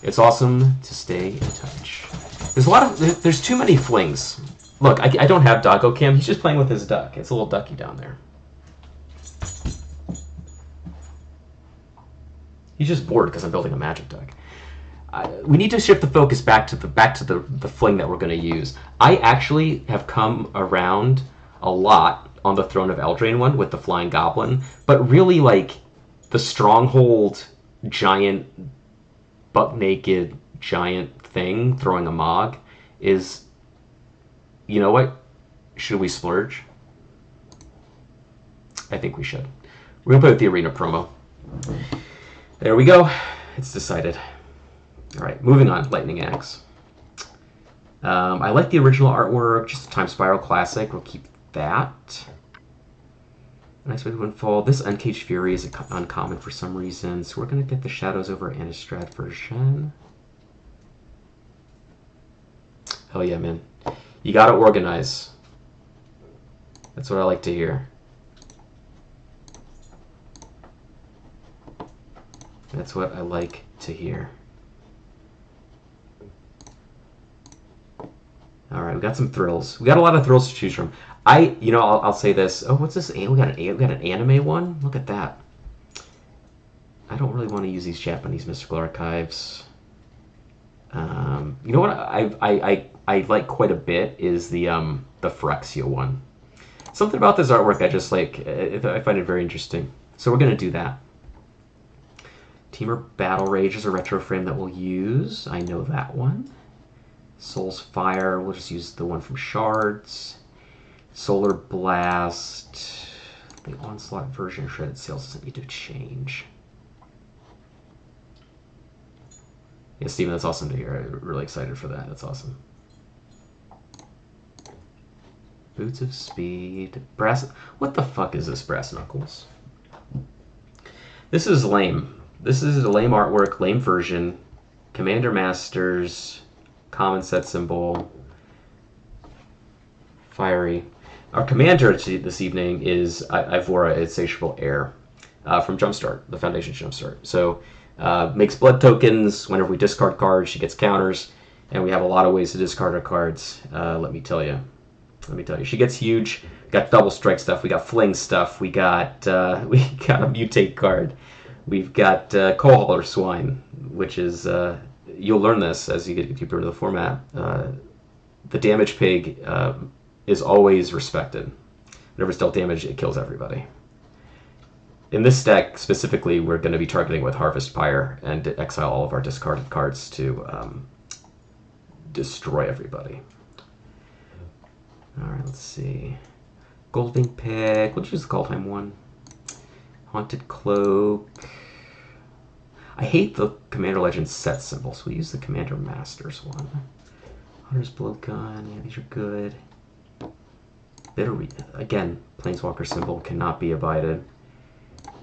It's awesome to stay in touch. There's too many flings. Look, I don't have Doggo Cam. He's just playing with his duck. It's a little ducky down there. He's just bored because I'm building a Magic deck. We need to shift the focus back to the fling that we're going to use. I actually have come around a lot on the Throne of Eldraine one with the Flying Goblin, but really like the Stronghold giant butt naked giant thing throwing a Mog is, you know what? Should we splurge? I think we should. We're gonna play with the Arena promo. There we go. It's decided. All right, moving on. Lightning Axe. I like the original artwork, just a Time Spiral classic. We'll keep that. Unexpected Windfall. This Uncaged Fury is uncommon for some reason, so we're going to get the Shadows over Innistrad version. Hell yeah, man. You got to organize. That's what I like to hear. That's what I like to hear. All right, we got some thrills. We got a lot of thrills to choose from. I'll say this. Oh, what's this? We got an anime one. Look at that. I don't really want to use these Japanese mystical archives. You know what? I like quite a bit is the Phyrexia one. Something about this artwork I just like. I find it very interesting. So we're gonna do that. Teamer Battle Rage is a retro frame that we'll use. I know that one. Soul's Fire. We'll just use the one from Shards. Solar Blast. The Onslaught version of Shredded Sails doesn't need to change. Yeah, Steven, that's awesome to hear. I'm really excited for that. That's awesome. Boots of Speed. Brass. What the fuck is this, Brass Knuckles? This is lame. This is a lame artwork, lame version. Commander Masters. Common set symbol. Fiery. Our commander this evening is Ivora, Insatiable Heir, from Jumpstart, the Foundation Jumpstart. So makes blood tokens. Whenever we discard cards, she gets counters, and we have a lot of ways to discard our cards. Let me tell you. She gets huge. We got double strike stuff. We got fling stuff. We got a mutate card. We've got Coal Hauler Swine, which is you'll learn this as you get deeper into the format. The damage pig is always respected. Whenever it's dealt damage, it kills everybody. In this deck specifically, we're going to be targeting with Harvest Pyre and exile all of our discarded cards to destroy everybody. All right, let's see. Golding Pick. We'll choose the Call Time one. Haunted Cloak. I hate the Commander Legends set symbols. We use the Commander Masters one. Hunter's Blowgun. Yeah, these are good. Again, Planeswalker symbol cannot be abided.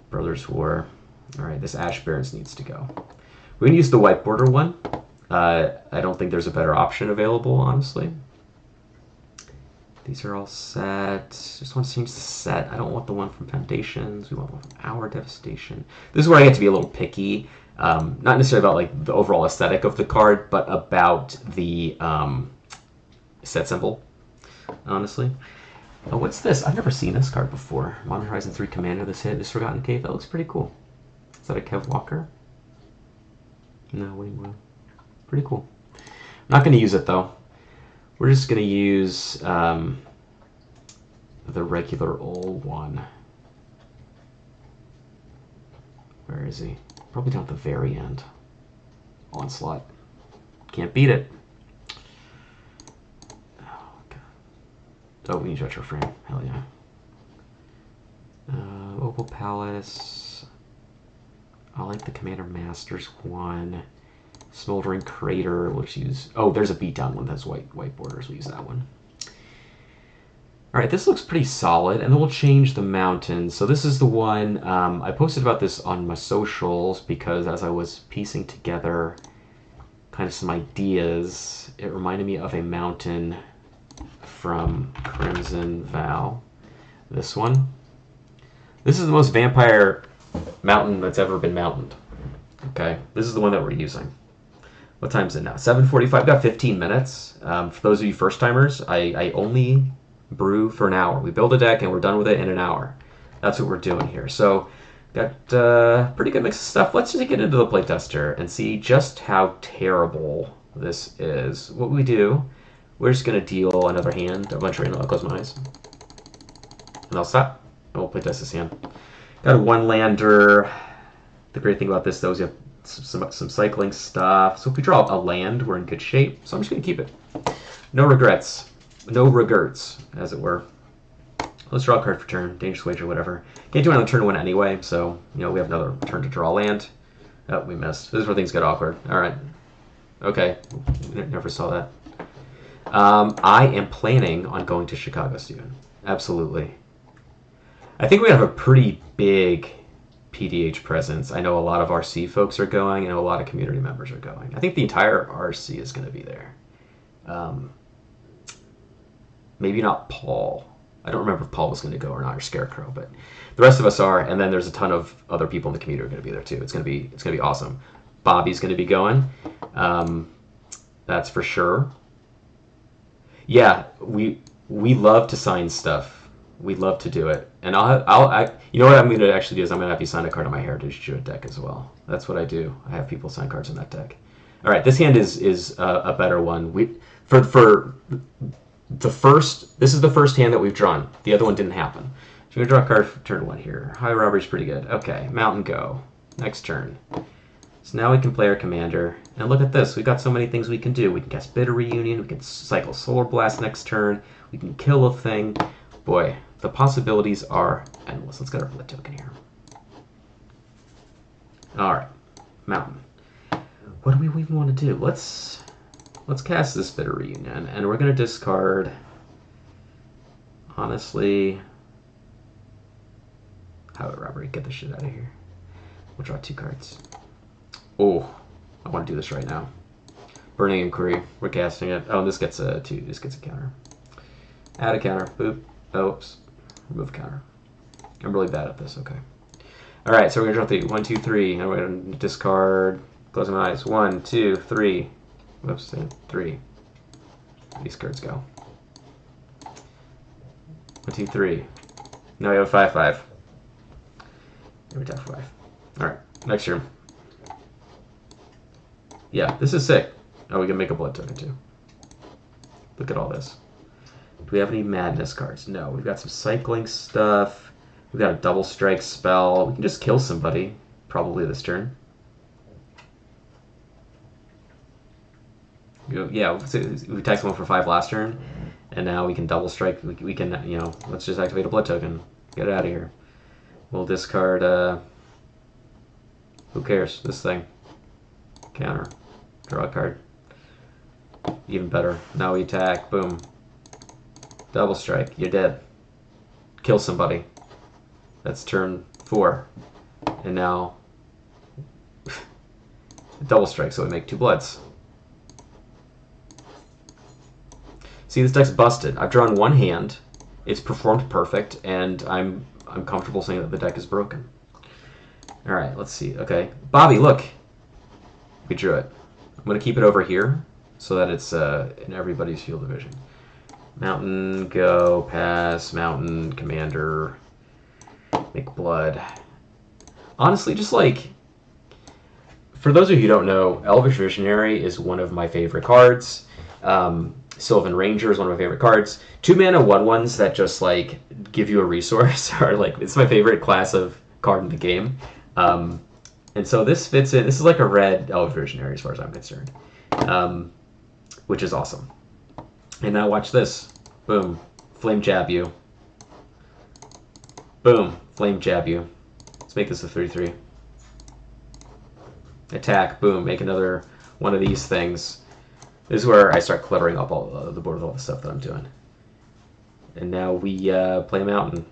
Brothers War. Alright, this Ash Barrens needs to go. We're going to use the white border one. I don't think there's a better option available, honestly. These are all set. Just want to change the set. I don't want the one from Foundations. We want one from Our Devastation. This is where I get to be a little picky. Not necessarily about like the overall aesthetic of the card, but about the set symbol, honestly. Oh, what's this? I've never seen this card before. Modern Horizon 3 Commander. This hit is Forgotten Cave. That looks pretty cool. Is that a Kev Walker? No, wait, well, pretty cool. I'm not going to use it though. We're just going to use the regular old one. Where is he? Probably down at the very end. Onslaught. Can't beat it. Oh, we need retro frame. Hell yeah. Opal Palace. I like the Commander Masters one. Smoldering Crater, we'll just use... Oh, there's a beatdown one that's white borders. We'll use that one. All right, this looks pretty solid, and then we'll change the mountains. So this is the one, I posted about this on my socials because as I was piecing together kind of some ideas, it reminded me of a mountain from Crimson Vow. This one. This is the most vampire mountain that's ever been mountained. Okay, this is the one that we're using. What time is it now? 7:45. Got 15 minutes. For those of you first timers, I only brew for an hour. We build a deck and we're done with it in an hour. That's what we're doing here. So got pretty good mix of stuff. Let's just get into the playtester and see just how terrible this is. What we do, we're just going to deal another hand, a bunch of random. I'll close my eyes. And I'll stop. And we'll playtest this hand. Got a one-lander. The great thing about this, though, is you have some cycling stuff. So if we draw a land, we're in good shape. So I'm just going to keep it. No regrets. No regrets, as it were. Let's draw a card for turn. Dangerous Wager, whatever. Can't do it on turn 1 anyway, so we have another turn to draw land. Oh, we missed. This is where things get awkward. All right. Okay. Never saw that. I am planning on going to Chicago soon. Absolutely. I think we have a pretty big PDH presence. I know a lot of RC folks are going, and a lot of community members are going. I think the entire RC is going to be there. Maybe not Paul. I don't remember if Paul was going to go or not, or Scarecrow, but the rest of us are. And then there's a ton of other people in the community who are going to be there too. It's going to be awesome. Bobby's going to be going. That's for sure. Yeah, we love to sign stuff. We love to do it. And you know what I'm going to actually do is I'm going to have you sign a card on my Heritage Druid deck as well. That's what I do. I have people sign cards on that deck. All right, this hand is a better one. This is the first hand that we've drawn. The other one didn't happen. So we're going to draw a card for turn 1 here. High Robbery's pretty good. Okay, Mountain go. Next turn. So now we can play our commander. And look at this. We've got so many things we can do. We can cast Bitter Reunion. We can cycle Solar Blast next turn. We can kill a thing. Boy, the possibilities are endless. Let's get our blood token here. All right, Mountain. What do we even want to do? Let's cast this Bitter Reunion, and we're going to discard, honestly, Highway Robbery. Get the shit out of here. We'll draw 2 cards. Oh, I want to do this right now. Burning Inquiry. We're casting it. Oh, this gets a 2. This gets a counter. Add a counter. Boop. Oops. Remove counter. I'm really bad at this. Okay. All right, so we're going to draw 3. 1, 2, 3. And we're going to discard. Close my eyes. 1, 2, 3. Whoops, 3. These cards go. 1, 2, 3. Now we have a 5/5. Every time 5. All right, next turn. Yeah, this is sick. Oh, we can make a blood token too. Look at all this. Do we have any madness cards? No. We've got some cycling stuff. We've got a double strike spell. We can just kill somebody, probably this turn. Yeah, we attacked someone for 5 last turn, and now we can double strike. We can, let's just activate a blood token. Get it out of here. We'll discard, who cares? This thing. Counter. Draw a card. Even better. Now we attack. Boom. Double strike. You're dead. Kill somebody. That's turn 4. And now double strike, so we make 2 bloods. See, this deck's busted. I've drawn 1 hand. It's performed perfect, and I'm comfortable saying that the deck is broken. All right, let's see. Okay, Bobby, look. We drew it. I'm going to keep it over here so that it's in everybody's field of vision. Mountain, go, pass, mountain, commander, make blood. Honestly, just like, for those of you who don't know, Elvish Visionary is one of my favorite cards. Sylvan Ranger is one of my favorite cards. 2-mana 1/1s that just like give you a resource are like, it's my favorite class of card in the game. And so this fits in. This is like a red Elvish Visionary as far as I'm concerned, which is awesome. And now watch this. Boom. Flame jab you. Boom. Flame jab you. Let's make this a 3/3. attack, boom, make another one of these things. This is where I start cluttering up all the board with all the stuff that I'm doing. And now we play a mountain.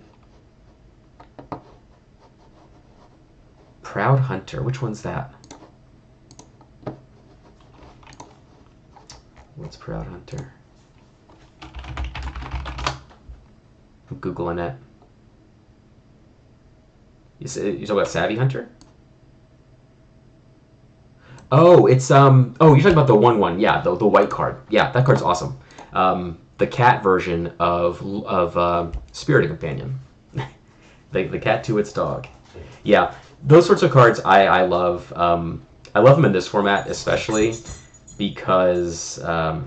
Proud Hunter. Which one's that? What's Proud Hunter? I'm Googling it. You talking about Savvy Hunter? Oh, it's oh, you're talking about the 1/1. Yeah, the white card. Yeah, that card's awesome. The cat version of Spirited Companion. the cat to its dog. Yeah, those sorts of cards I love. I love them in this format especially because I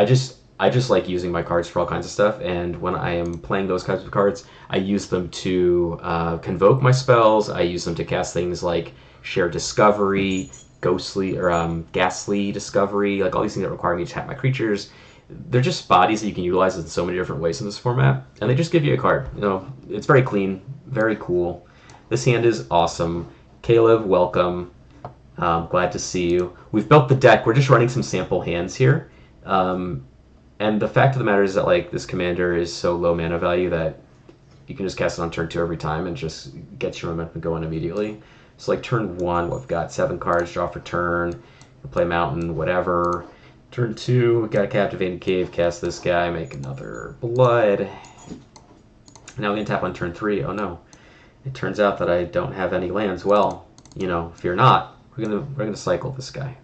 just like using my cards for all kinds of stuff, and when I am playing those kinds of cards, I use them to convoke my spells. I use them to cast things like Share Discovery, Ghostly or Ghastly Discovery, like all these things that require me to tap my creatures. They're just bodies that you can utilize in so many different ways in this format, and they just give you a card. You know, it's very clean, very cool. This hand is awesome. Caleb, welcome. Glad to see you. We've built the deck. We're just running some sample hands here. And the fact of the matter is that like this commander is so low mana value that you can just cast it on turn 2 every time and just get your momentum going immediately. So like turn 1, we've got 7 cards, draw for turn, play mountain, whatever. Turn 2, we've got a Captivating Cave, cast this guy, make another blood. Now we can tap on turn 3. Oh no. It turns out that I don't have any lands. Well, you know, fear not. We're gonna cycle this guy.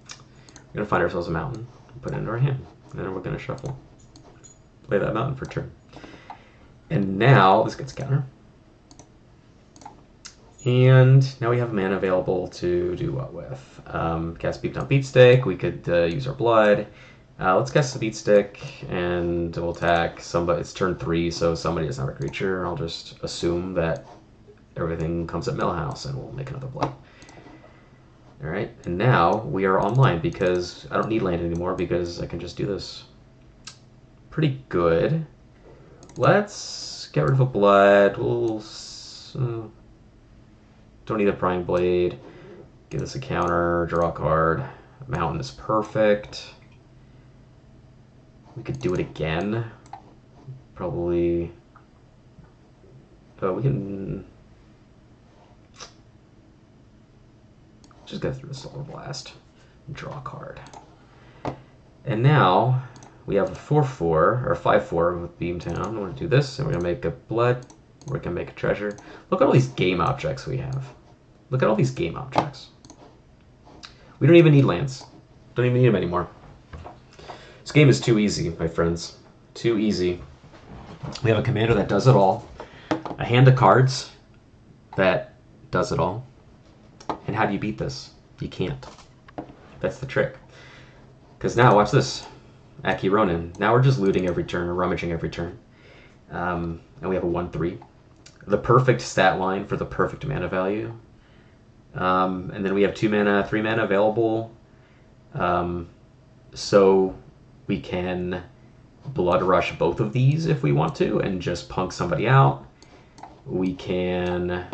We're gonna find ourselves a mountain, put it into our hand, and then we're gonna shuffle. Play that mountain for turn. And now this gets counter. And now we have mana available to do what with? Cast Beat on Beatstick. We could use our blood. Let's cast the Beatstick, and we'll attack somebody. It's turn 3, so somebody doesn't have a creature. I'll just assume that everything comes at Millhouse, and we'll make another blood. All right, and now we are online because I don't need land anymore because I can just do this. Pretty good. Let's get rid of a blood. We'll don't need a prying blade. Give this a counter. Draw a card. Mountain is perfect. We could do it again. Probably. Oh, we can just go through the Solar Blast and draw a card. And now we have a 4/4 or 5/4 with Beamtown. We're gonna do this, and we're gonna make a blood. We're gonna make a treasure. Look at all these game objects we have. Look at all these game objects. We don't even need lands. Don't even need them anymore. This game is too easy, my friends. Too easy. We have a commander that does it all. A hand of cards that does it all. And how do you beat this? You can't. That's the trick. Because now, watch this. Aki Ronin. Now we're just looting every turn, or rummaging every turn. And we have a 1/3. The perfect stat line for the perfect mana value. And then we have 2 mana, 3 mana available. So we can Blood Rush both of these if we want to and just punk somebody out. We can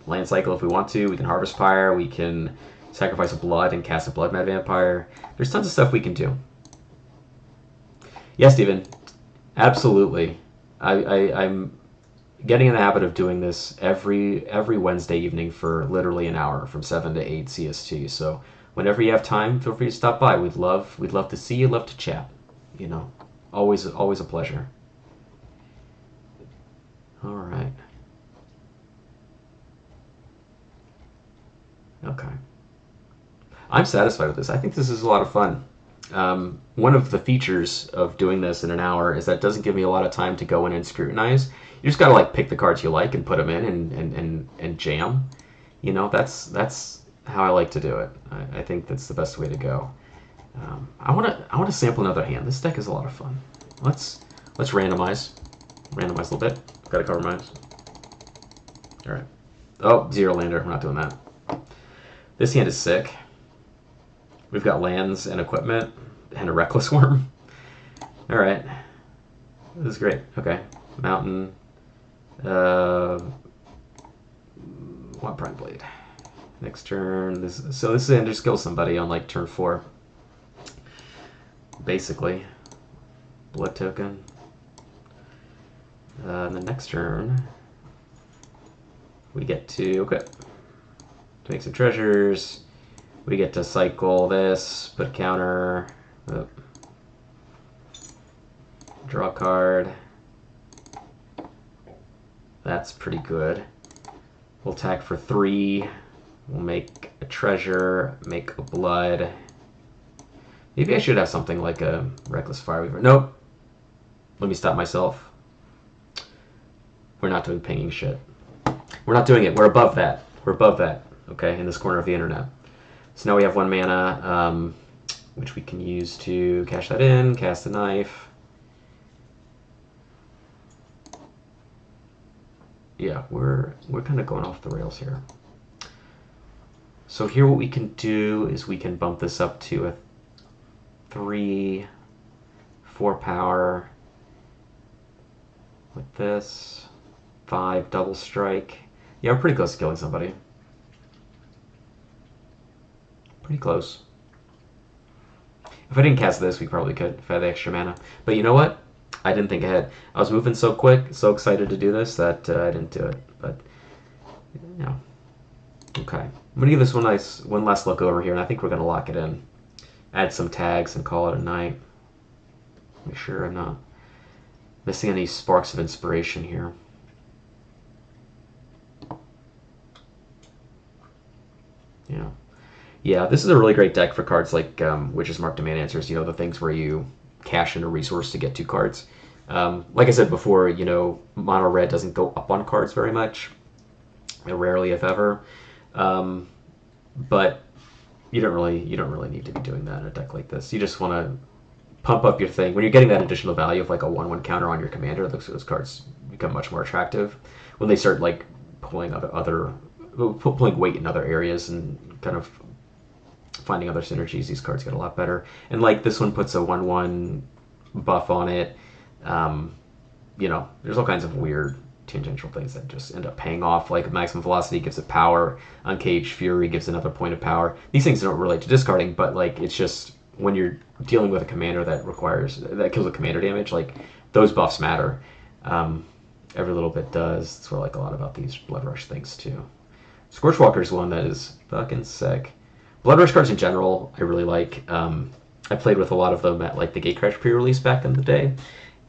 Land Cycle if we want to. We can Harvest Pyre. We can sacrifice a blood and cast a Blood Mad Vampire. There's tons of stuff we can do. Yes, Steven. Absolutely. I'm getting in the habit of doing this every Wednesday evening for literally an hour from 7 to 8 CST. So whenever you have time, feel free to stop by. We'd love to see you, love to chat. You know, always a pleasure. All right. Okay. I'm satisfied with this. I think this is a lot of fun. One of the features of doing this in an hour is that it doesn't give me a lot of time to go in and scrutinize. You just gotta like pick the cards you like and put them in and jam. You know, that's how I like to do it. I think that's the best way to go. I wanna sample another hand. This deck is a lot of fun. Let's randomize a little bit. Gotta cover mine. All right. Oh, 0 lander. We're not doing that. This hand is sick. We've got lands and equipment and a Reckless Worm. All right. This is great. Okay. Mountain. One prime blade. Next turn, this is going to just kill somebody on like turn 4. Basically. Blood token. And the next turn, we get to make some treasures. We get to cycle this, put a counter, draw a card. That's pretty good. We'll attack for 3. We'll make a treasure, make a blood. Maybe I should have something like a Reckless Fireweaver. Nope. Let me stop myself. We're not doing pinging shit. We're not doing it. We're above that. We're above that. Okay, in this corner of the internet. So now we have 1 mana, which we can use to cash that in, cast a knife. Yeah, we're kind of going off the rails here. So here what we can do is we can bump this up to a 3, 4 power with this, 5 double strike. Yeah, we're pretty close to killing somebody. Pretty close. If I didn't cast this, we probably could if I had the extra mana. But you know what? I didn't think ahead. I was moving so quick, so excited to do this that I didn't do it. But, you know. Okay. I'm going to give this one last look over here, and I think we're going to lock it in. Add some tags and call it a night. Make sure I'm not missing any sparks of inspiration here. Yeah. Yeah, this is a really great deck for cards like Witch's Mark, Demand Answers, you know, the things where you cash in a resource to get 2 cards. Like I said before, you know, mono red doesn't go up on cards very much. Rarely, if ever. But you don't really need to be doing that in a deck like this. You just want to pump up your thing. When you're getting that additional value of like a 1/1 counter on your commander, those cards become much more attractive. When they start like pulling weight in other areas and kind of finding other synergies, these cards get a lot better. And like this one puts a 1/1 buff on it. You know, there's all kinds of weird tangential things that just end up paying off. Like Maximum Velocity gives it power, Uncaged Fury gives another point of power. These things don't relate to discarding, but like it's just when you're dealing with a commander that kills with commander damage, like those buffs matter. Every little bit does. That's what I like a lot about these Blood Rush things too. Scorchwalker is one that is fucking sick. Blood Rush cards in general, I really like. I played with a lot of them at like the Gatecrash pre-release back in the day,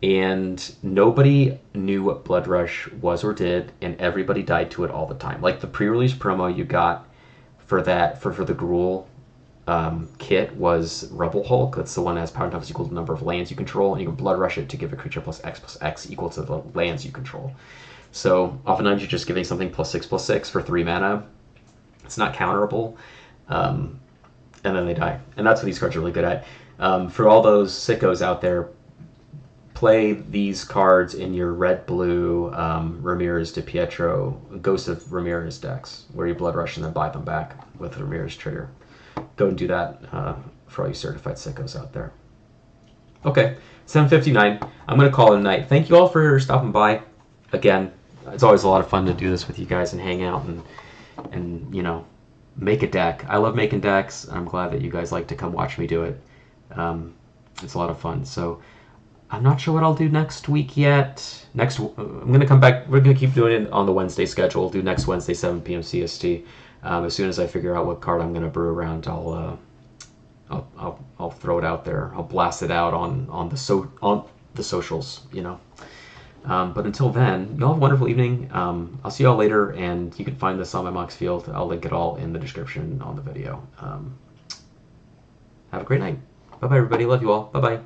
and nobody knew what Blood Rush was or did, and everybody died to it all the time. Like the pre-release promo you got for that for the Gruul kit was Rebel Hulk. That's the one that has power times equal to the number of lands you control, and you can Blood Rush it to give a creature +X equal to the lands you control. So oftentimes you're just giving something +6/+6 for 3 mana. It's not counterable. And then they die. And that's what these cards are really good at. For all those sickos out there, play these cards in your red-blue Ramirez de Pietro, Ghost of Ramirez decks, where you Blood Rush and then buy them back with the Ramirez trigger. Go and do that for all you certified sickos out there. Okay, 7:59. I'm going to call it a night. Thank you all for stopping by. Again, it's always a lot of fun to do this with you guys and hang out and you know, make a deck. I love making decks. I'm glad that you guys like to come watch me do it. It's a lot of fun. So I'm not sure what I'll do next week yet. I'm going to come back. We're going to keep doing it on the Wednesday schedule. We'll do next Wednesday, 7 p.m. CST. As soon as I figure out what card I'm going to brew around, I'll throw it out there. I'll blast it out on the socials, you know. But until then, y'all have a wonderful evening. I'll see y'all later, and you can find this on my Mox Field. I'll link it all in the description on the video. Have a great night. Bye-bye, everybody. Love you all. Bye-bye.